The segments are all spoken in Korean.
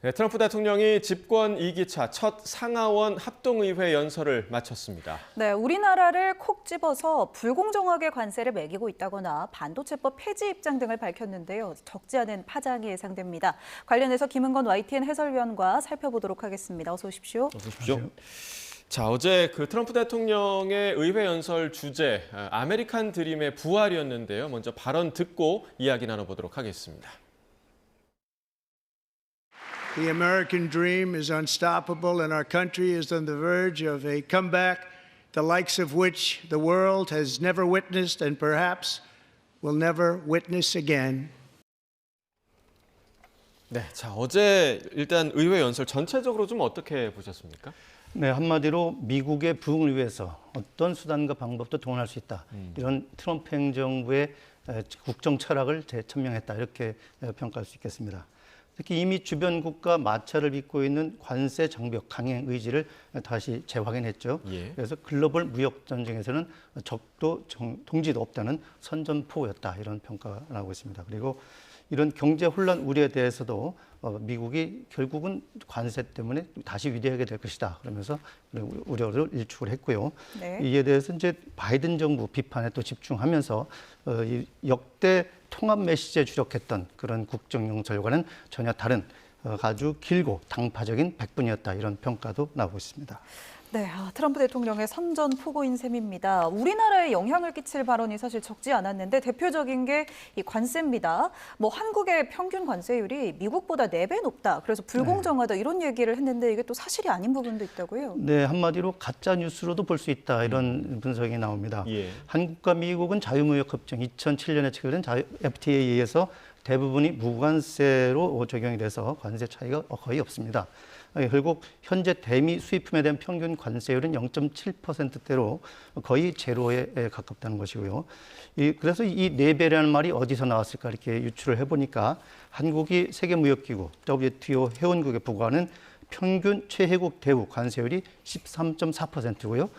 네, 트럼프 대통령이 집권 2기차 첫 상하원 합동의회 연설을 마쳤습니다. 네, 우리나라를 콕 집어서 불공정하게 관세를 매기고 있다거나 반도체법 폐지 입장 등을 밝혔는데요. 적지 않은 파장이 예상됩니다. 관련해서 김은건 YTN 해설위원과 살펴보도록 하겠습니다. 어서 오십시오. 어서 오십시오. 자, 어제 트럼프 대통령의 의회 연설 주제 아메리칸 드림의 부활이었는데요. 먼저 발언 듣고 이야기 나눠보도록 하겠습니다. The American dream is unstoppable, and our country is on the verge of a comeback, the likes of which the world has never witnessed and perhaps will never witness again. 네, 자, 어제 일단 의회 연설 전체적으로 좀 어떻게 보셨습니까? 네, 한마디로 미국의 부흥을 위해서 어떤 수단과 방법도 동원할 수 있다. 이런 트럼프 행정부의 국정 철학을 재천명했다. 이렇게 평가할 수 있겠습니다. 특히 이미 주변 국가 마찰을 빚고 있는 관세 장벽 강행 의지를 다시 재확인했죠. 예. 그래서 글로벌 무역 전쟁에서는 적도 동지도 없다는 선전포고였다. 이런 평가가 나오고 있습니다. 그리고 이런 경제 혼란 우려에 대해서도 미국이 결국은 관세 때문에 다시 위대하게 될 것이다. 그러면서 우려를 일축을 했고요. 네. 이에 대해서 이제 바이든 정부 비판에 또 집중하면서 이 역대 통합 메시지에 주력했던 그런 국정연설과는 전혀 다른 아주 길고 당파적인 백분이었다. 이런 평가도 나오고 있습니다. 네, 트럼프 대통령의 선전포고인 셈입니다. 우리나라에 영향을 끼칠 발언이 사실 적지 않았는데 대표적인 게 이 관세입니다. 한국의 평균 관세율이 미국보다 4배 높다. 그래서 불공정하다 이런 얘기를 했는데 이게 또 사실이 아닌 부분도 있다고요? 네, 한마디로 가짜 뉴스로도 볼 수 있다. 이런 분석이 나옵니다. 예. 한국과 미국은 자유무역협정 2007년에 체결된 FTA에 의해서 대부분이 무관세로 적용이 돼서 관세 차이가 거의 없습니다. 결국 현재 대미 수입품에 대한 평균 관세율은 0.7%대로 거의 제로에 가깝다는 것이고요. 그래서 이 4배라는 말이 어디서 나왔을까 이렇게 유추를 해보니까 한국이 세계무역기구 WTO 회원국에 부과하는 평균 최혜국 대우 관세율이 13.4%고요.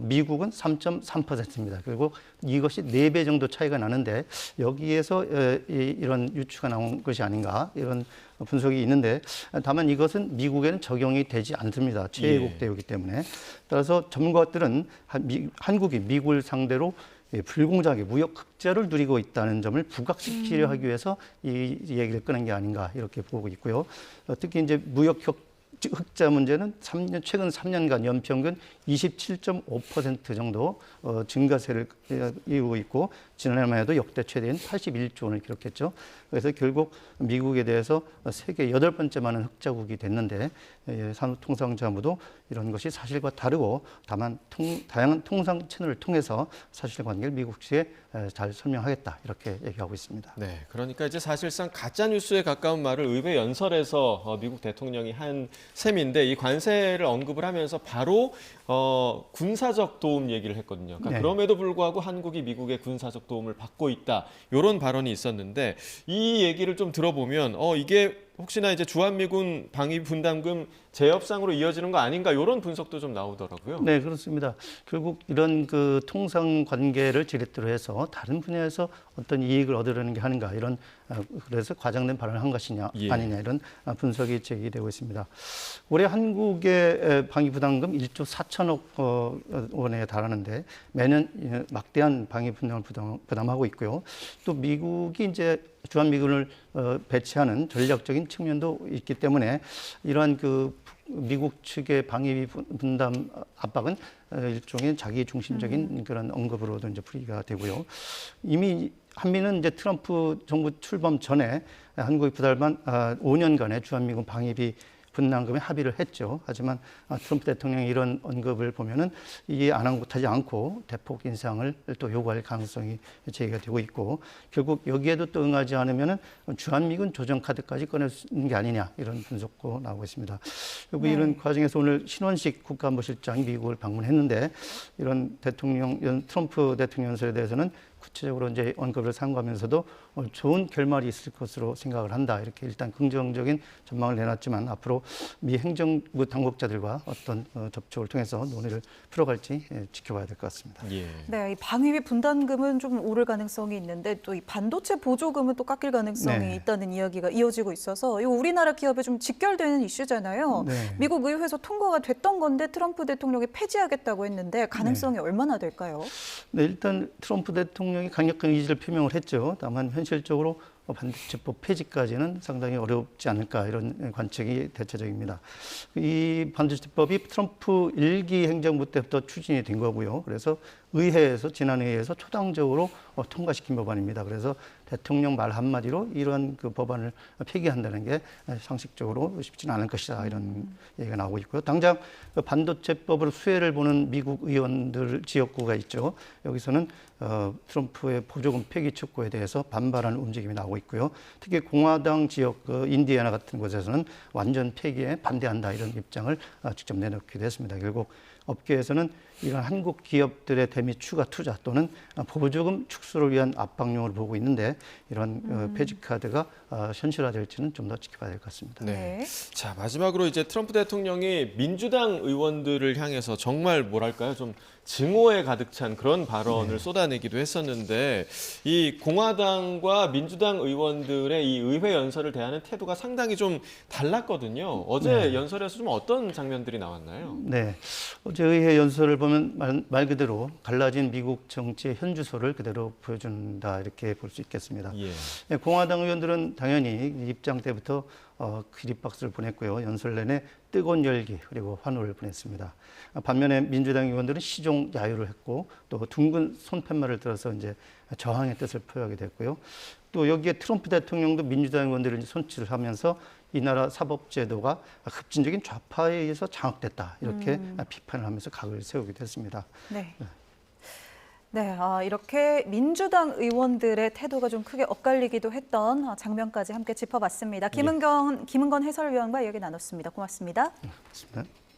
미국은 3.3%입니다. 그리고 이것이 4배 정도 차이가 나는데 여기에서 이런 유추가 나온 것이 아닌가 이런 분석이 있는데 다만 이것은 미국에는 적용이 되지 않습니다. 최혜국 대우이기 때문에. 따라서 전문가들은 한국이 미국을 상대로 불공정하게 무역 흑자를 누리고 있다는 점을 부각시키려 하기 위해서 이 얘기를 꺼낸 게 아닌가 이렇게 보고 있고요. 특히 이제 무역 흑자 문제는 최근 3년간 연평균 27.5% 정도 증가세를 이루고 있고 지난해만 해도 역대 최대인 81조 원을 기록했죠. 그래서 결국 미국에 대해서 세계 8번째 많은 흑자국이 됐는데 산업통상자부도 이런 것이 사실과 다르고 다만 다양한 통상 채널을 통해서 사실관계를 미국 측에 잘 설명하겠다 이렇게 얘기하고 있습니다. 네, 그러니까 이제 사실상 가짜 뉴스에 가까운 말을 의회 연설에서 미국 대통령이 한 셈인데 이 관세를 언급을 하면서 바로 군사적 도움 얘기를 했거든요. 그러니까 네. 그럼에도 불구하고 한국이 미국의 군사적 도움을 받고 있다. 이런 발언이 있었는데 이 얘기를 좀 들어보면 이게 혹시나 이제 주한미군 방위 분담금 재협상으로 이어지는 거 아닌가 이런 분석도 좀 나오더라고요. 네, 그렇습니다. 결국 이런 그 통상 관계를 지렛대로 해서 다른 분야에서 어떤 이익을 얻으려는 게 하는가 이런 그래서 과장된 발언을 한 것이냐 아니냐 이런 분석이 제기되고 있습니다. 올해 한국의 방위 부담금 1조 4천억 원에 달하는데 매년 막대한 방위 부담을 부담하고 있고요. 또 미국이 이제 주한미군을 배치하는 전략적인 측면도 있기 때문에 이러한 그 미국 측의 방위 분담 압박은 일종의 자기 중심적인 그런 언급으로도 이제 풀이가 되고요. 이미 한미는 이제 트럼프 정부 출범 전에 한국이 부담한 5년간의 주한미군 방위비 분담금에 합의를 했죠. 하지만 트럼프 대통령이 이런 언급을 보면은 이게 하지 않고 대폭 인상을 또 요구할 가능성이 제기가 되고 있고 결국 여기에도 또 응하지 않으면은 주한미군 조정 카드까지 꺼내는 게 아니냐 이런 분석도 나오고 있습니다. 그리고 이런 과정에서 오늘 신원식 국가안보실장이 미국을 방문했는데 이런 트럼프 대통령 연설에 대해서는 구체적으로 이제 언급을 삼가하면서도 좋은 결말이 있을 것으로 생각을 한다. 이렇게 일단 긍정적인 전망을 내놨지만 앞으로 미 행정부 당국자들과 어떤 접촉을 통해서 논의를 풀어갈지 지켜봐야 될 것 같습니다. 예. 네, 이 방위비 분담금은 좀 오를 가능성이 있는데 또 이 반도체 보조금은 또 깎일 가능성이 네. 있다는 이야기가 이어지고 있어서 이거 우리나라 기업에 좀 직결되는 이슈잖아요. 네. 미국 의회에서 통과가 됐던 건데 트럼프 대통령이 폐지하겠다고 했는데 가능성이 얼마나 될까요? 네, 일단 트럼프 대통령이 강력한 의지를 표명을 했죠. 다만 현실적으로 반도체법 폐지까지는 상당히 어렵지 않을까 이런 관측이 대체적입니다. 이 반도체법이 트럼프 1기 행정부 때부터 추진이 된 거고요. 그래서 의회에서 지난 의회에서 초당적으로 통과시킨 법안입니다. 그래서 대통령 말 한마디로 이러한 그 법안을 폐기한다는 게 상식적으로 쉽지는 않을 것이다 이런 얘기가 나오고 있고요. 당장 반도체법으로 수혜를 보는 미국 의원들 지역구가 있죠. 여기서는 트럼프의 보조금 폐기 촉구에 대해서 반발하는 움직임이 나오고 있고요. 특히 공화당 지역 인디애나 같은 곳에서는 완전 폐기에 반대한다 이런 입장을 직접 내놓기도 했습니다. 결국 업계에서는 이런 한국 기업들의 대미 추가 투자 또는 보조금 축소를 위한 압박용으로 보고 있는데 이런 폐지 카드가 현실화될지는 좀 더 지켜봐야 될 것 같습니다. 네. 자, 마지막으로 이제 트럼프 대통령이 민주당 의원들을 향해서 정말 뭐랄까요? 좀 증오에 가득 찬 그런 발언을 쏟아내기도 했었는데 이 공화당과 민주당 의원들의 이 의회 연설을 대하는 태도가 상당히 좀 달랐거든요. 어제 연설에서 좀 어떤 장면들이 나왔나요? 네, 어제 의회 연설을 보면 말 그대로 갈라진 미국 정치의 현주소를 그대로 보여준다 이렇게 볼 수 있겠습니다. 예. 네, 공화당 의원들은 당연히 입장 때부터 기립박수를 보냈고요. 연설 내내 뜨거운 열기 그리고 환호를 보냈습니다. 반면에 민주당 의원들은 시종 야유를 했고 또 둥근 손팻말을 들어서 이제 저항의 뜻을 표하게 됐고요. 또 여기에 트럼프 대통령도 민주당 의원들을 손질을 하면서 이 나라 사법제도가 급진적인 좌파에 의해서 장악됐다 이렇게 비판을 하면서 각을 세우기도 했습니다. 네. 네, 이렇게 민주당 의원들의 태도가 좀 크게 엇갈리기도 했던 장면까지 함께 짚어봤습니다. 김은건 해설위원과 이야기 나눴습니다. 고맙습니다. 고맙습니다.